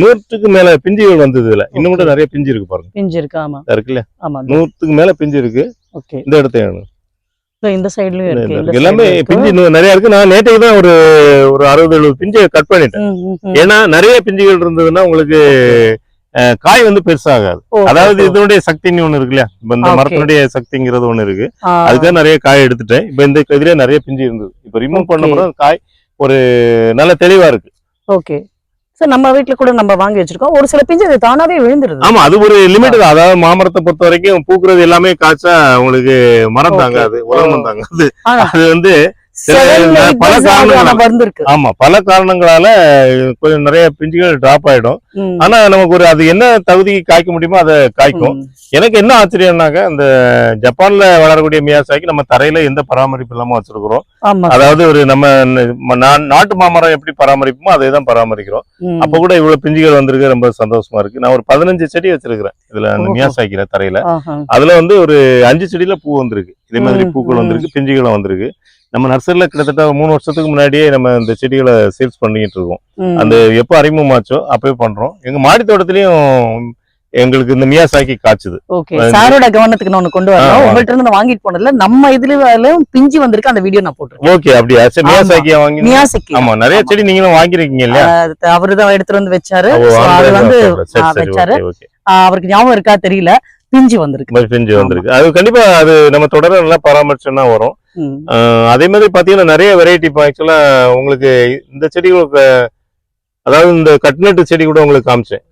100க்கு மேல பிஞ்சுகள் வந்தது இல்ல. இன்னும் கூட நிறைய பிஞ்சு இருக்கு பாருங்க. பிஞ்சு இருக்கு. ஆமா இருக்குல்ல. ஆமா 100க்கு மேல பிஞ்சு இருக்கு. ஓகே. இந்த இடத்துல இந்த சைடுலயும் இருக்கு. எல்லாமே பிஞ்சு நிறைய இருக்கு. நான் நேற்றைக்கு தான் ஒரு 60-70 பிஞ்சு கட் பண்ணிட்டேன். ஏன்னா நிறைய பிஞ்சுகள் இருந்ததுன்னா உங்களுக்கு காய் வந்து பெருசாகாது. அதாவது இதனுடைய சக்தின்னு ஒண்ணு இருக்கு இல்லையா, இந்த மரத்தினுடைய சக்திங்கிறது ஒண்ணு இருக்கு. அதுக்காக நிறைய காய் எடுத்துட்டேன். இப்ப இந்த இதுல நிறைய பிஞ்சு இருந்தது. இப்ப ரிமூவ் பண்ண பிறகு காய் ஒரு நல்ல தெளிவா இருக்கு. ஓகே சார், நம்ம வீட்டுல கூட நம்ம வாங்கி வச்சிருக்கோம். ஒரு சில பிஞ்சு அது தானாவே விழுந்துருது. ஆமா, அது ஒரு லிமிட் தான். அதாவது மாமரத்தை பொறுத்த வரைக்கும் பூக்குறது எல்லாமே காய்ச்சா உங்களுக்கு மரம் தாங்காது, உலகம் தாங்காது. அது வந்து பல காரணங்களால, ஆமா பல காரணங்களால கொஞ்சம் நிறைய பிஞ்சுகள் டிராப் ஆயிடும். ஆனா நமக்கு ஒரு அது என்ன தகுதிக்கு காய்க்க முடியுமோ அதை காய்க்கும். எனக்கு என்ன ஆச்சரியம்னாக்க, இந்த ஜப்பான்ல வளரக்கூடிய மியாசாக்கி நம்ம தரையில எந்த பராமரிப்பு இல்லாம வச்சிருக்கிறோம். அதாவது ஒரு நம்ம நாட்டு மாமரம் எப்படி பராமரிப்போமோ அதே தான் பராமரிக்கிறோம். அப்ப கூட இவ்வளவு பிஞ்சுகள் வந்திருக்கு, ரொம்ப சந்தோஷமா இருக்கு. நான் ஒரு 15 செடி வச்சிருக்கிறேன் இதுல, அந்த மியாசாக்கில தரையில. அதுல வந்து ஒரு 5 செடியில பூ வந்திருக்கு. இதே மாதிரி பூக்கள் வந்திருக்கு, பிஞ்சுகளும் வந்திருக்கு. நம்ம நர்சரியில கிட்டத்தட்ட 3 வருஷத்துக்கு முன்னாடியே நம்ம இந்த செடிகளை சேல்ஸ் பண்ணிட்டு இருக்கோம். அந்த எப்போ அறிமுகமாச்சோ அப்பவே பண்றோம். எங்க மாடி தோட்டத்திலயும் எங்களுக்கு இந்த மியாசாக்கி காய்ச்சுது. சாரோட கவனத்துக்கு நான் ஒண்ணு கொண்டு வரேன். உங்கள்ட்ட இருந்து நான் வாங்கிட்டு போனதுல நம்ம இதுல பிஞ்சு வந்திருக்கு, அந்த வீடியோ நான் போட்டுருக்கேன். ஓகே, அப்படியா? மியாசாக்கியா வாங்கி? மியாசாக்கி. ஆமா, நிறைய செடி நீங்களும் வாங்கிருக்கீங்க இல்லையா? அவருதான் எடுத்துட்டு வந்து வச்சாரு. அது வந்து வச்சாரு. அவருக்கு ஞாபகம் இருக்கா தெரியல. பிஞ்சு வந்திருக்கு. பிஞ்சு வந்திருக்கு. அது கண்டிப்பா அது நம்ம தொடர நல்லா பராமரிச்சோம்னா வரும். அதே மாதிரி பாத்தீங்கன்னா நிறைய வெரைட்டி. இப்போ ஆக்சுவலா உங்களுக்கு இந்த செடிகளுக்கு, அதாவது இந்த கட்நட்டு செடி கூட உங்களுக்கு காமிச்சேன்.